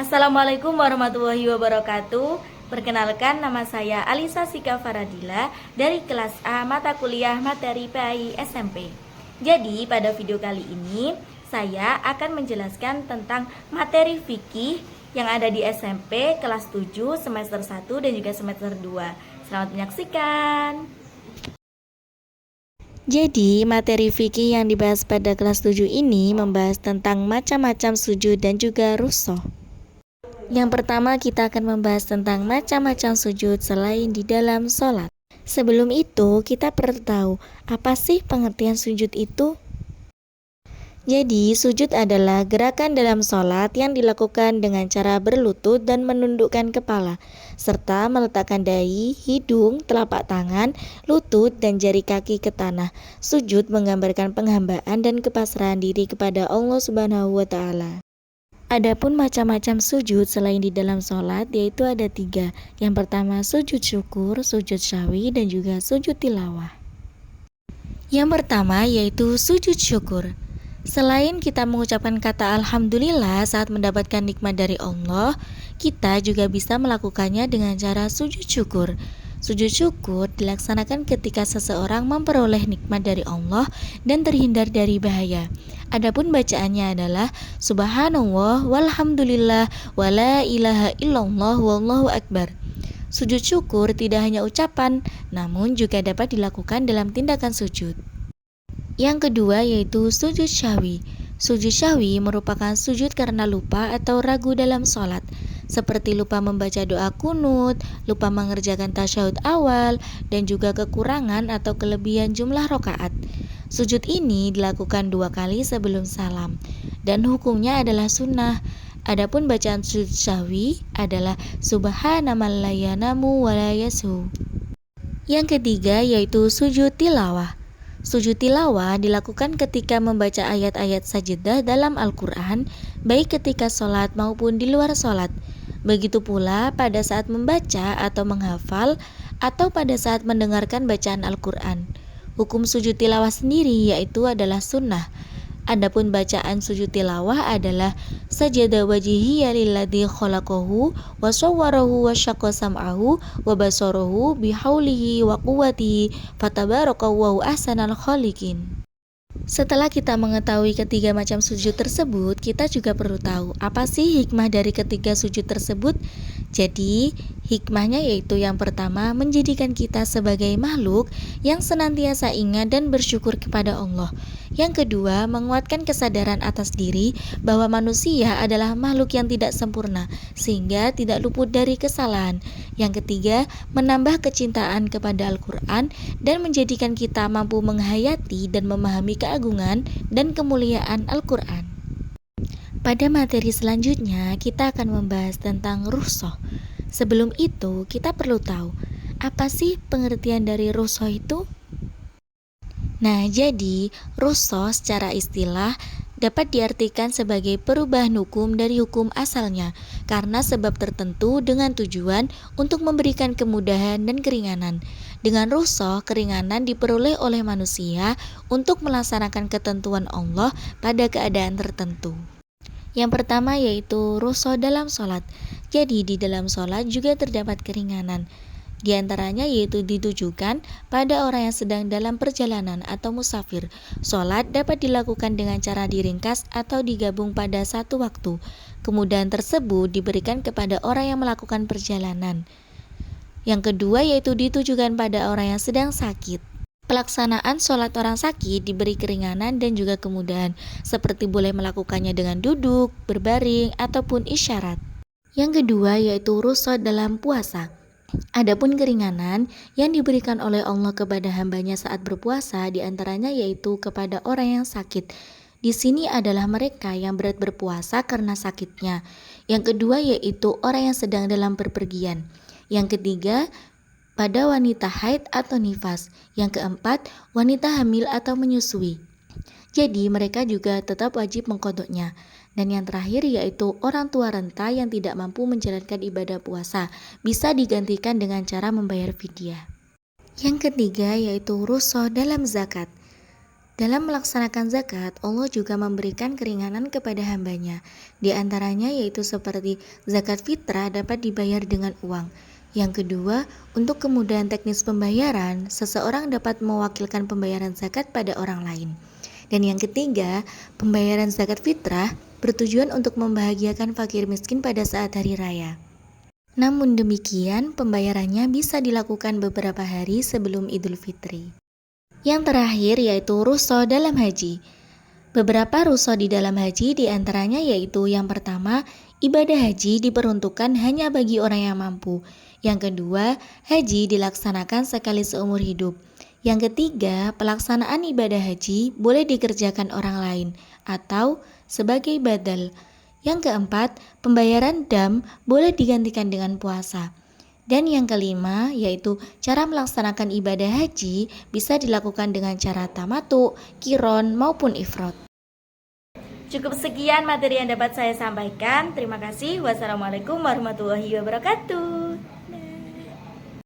Assalamualaikum warahmatullahi wabarakatuh. Perkenalkan, nama saya Alisa Sika Faradila dari kelas A mata kuliah materi PAI SMP. Jadi pada video kali ini saya akan menjelaskan tentang materi fikih yang ada di SMP kelas 7 semester 1 dan juga semester 2. Selamat menyaksikan. Jadi, materi fikih yang dibahas pada kelas 7 ini membahas tentang macam-macam sujud dan juga rukhsah. Yang pertama, kita akan membahas tentang macam-macam sujud selain di dalam sholat. Sebelum itu, kita perlu tahu apa sih pengertian sujud itu? Jadi, sujud adalah gerakan dalam sholat yang dilakukan dengan cara berlutut dan menundukkan kepala, serta meletakkan dahi, hidung, telapak tangan, lutut, dan jari kaki ke tanah. Sujud menggambarkan penghambaan dan kepasrahan diri kepada Allah Subhanahu wa Ta'ala. Adapun macam-macam sujud selain di dalam sholat yaitu ada 3. Yang pertama sujud syukur, sujud syahwi, dan juga sujud tilawah. Yang pertama yaitu sujud syukur. Selain kita mengucapkan kata Alhamdulillah saat mendapatkan nikmat dari Allah, kita juga bisa melakukannya dengan cara sujud syukur. Sujud syukur dilaksanakan ketika seseorang memperoleh nikmat dari Allah dan terhindar dari bahaya. Adapun bacaannya adalah Subhanallah walhamdulillah wala ilaha illallah wallahu akbar. Sujud syukur tidak hanya ucapan, namun juga dapat dilakukan dalam tindakan sujud. Yang kedua yaitu sujud syahwi. Sujud syahwi merupakan sujud karena lupa atau ragu dalam sholat, seperti lupa membaca doa kunut, lupa mengerjakan tasyahud awal, dan juga kekurangan atau kelebihan jumlah rakaat. Sujud ini dilakukan 2 kali sebelum salam, dan hukumnya adalah sunnah. Adapun bacaan sujud syahwi adalah Subhanaman la yanamu wa la yasu. Yang ketiga yaitu sujud tilawah. Sujud tilawah dilakukan ketika membaca ayat-ayat sajadah dalam Al-Quran, baik ketika sholat maupun di luar sholat. Begitu pula pada saat membaca atau menghafal, atau pada saat mendengarkan bacaan Al-Quran. Hukum sujud tilawah sendiri yaitu adalah sunnah. Adapun bacaan sujud tilawah adalah sajada wajhiya lilladzi khalaqahu wa sawwarahu wa syaqqa sam'ahu wa basarahu bihaulihi wa quwwatihi fatabarakallahu ahsanal khaliqin. Setelah kita mengetahui ketiga macam sujud tersebut, kita juga perlu tahu apa sih hikmah dari ketiga sujud tersebut. Jadi, hikmahnya yaitu yang pertama, menjadikan kita sebagai makhluk yang senantiasa ingat dan bersyukur kepada Allah. Yang kedua, menguatkan kesadaran atas diri bahwa manusia adalah makhluk yang tidak sempurna, sehingga tidak luput dari kesalahan. Yang ketiga, menambah kecintaan kepada Al-Quran dan menjadikan kita mampu menghayati dan memahami keagungan dan kemuliaan Al-Quran. Pada materi selanjutnya, kita akan membahas tentang rukhsah. Sebelum itu, kita perlu tahu, apa sih pengertian dari rukhsah itu? Nah, jadi rukhsah secara istilah dapat diartikan sebagai perubahan hukum dari hukum asalnya karena sebab tertentu dengan tujuan untuk memberikan kemudahan dan keringanan. Dengan rukhsah, keringanan diperoleh oleh manusia untuk melaksanakan ketentuan Allah pada keadaan tertentu. Yang pertama yaitu rukhsah dalam sholat. Jadi di dalam sholat juga terdapat keringanan. Di antaranya yaitu ditujukan pada orang yang sedang dalam perjalanan atau musafir. Sholat dapat dilakukan dengan cara diringkas atau digabung pada satu waktu. Kemudahan tersebut diberikan kepada orang yang melakukan perjalanan. Yang kedua yaitu ditujukan pada orang yang sedang sakit. Pelaksanaan sholat orang sakit diberi keringanan dan juga kemudahan, seperti boleh melakukannya dengan duduk, berbaring, ataupun isyarat. Yang kedua yaitu rukhsah dalam puasa. Adapun keringanan yang diberikan oleh Allah kepada hambanya saat berpuasa diantaranya yaitu kepada orang yang sakit. Di sini adalah mereka yang berat berpuasa karena sakitnya. Yang kedua yaitu orang yang sedang dalam bepergian. Yang ketiga, pada wanita haid atau nifas. Yang keempat, wanita hamil atau menyusui. Jadi mereka juga tetap wajib mengqodoknya. Dan yang terakhir yaitu orang tua renta yang tidak mampu menjalankan ibadah puasa, bisa digantikan dengan cara membayar fidyah. Yang ketiga yaitu rukhsah dalam zakat. Dalam melaksanakan zakat, Allah juga memberikan keringanan kepada hambanya. Di antaranya yaitu seperti zakat fitrah dapat dibayar dengan uang. Yang kedua, untuk kemudahan teknis pembayaran, seseorang dapat mewakilkan pembayaran zakat pada orang lain. Dan yang ketiga, pembayaran zakat fitrah bertujuan untuk membahagiakan fakir miskin pada saat hari raya. Namun demikian, pembayarannya bisa dilakukan beberapa hari sebelum Idul Fitri. Yang terakhir yaitu rukhsah dalam haji. Beberapa rukhsah di dalam haji diantaranya yaitu yang pertama, ibadah haji diperuntukkan hanya bagi orang yang mampu. Yang kedua, haji dilaksanakan sekali seumur hidup. Yang ketiga, pelaksanaan ibadah haji boleh dikerjakan orang lain atau sebagai badal. Yang keempat, pembayaran dam boleh digantikan dengan puasa. Dan yang kelima, yaitu cara melaksanakan ibadah haji bisa dilakukan dengan cara tamatu, kiron, maupun ifrod. Cukup sekian materi yang dapat saya sampaikan. Terima kasih. Wassalamualaikum warahmatullahi wabarakatuh.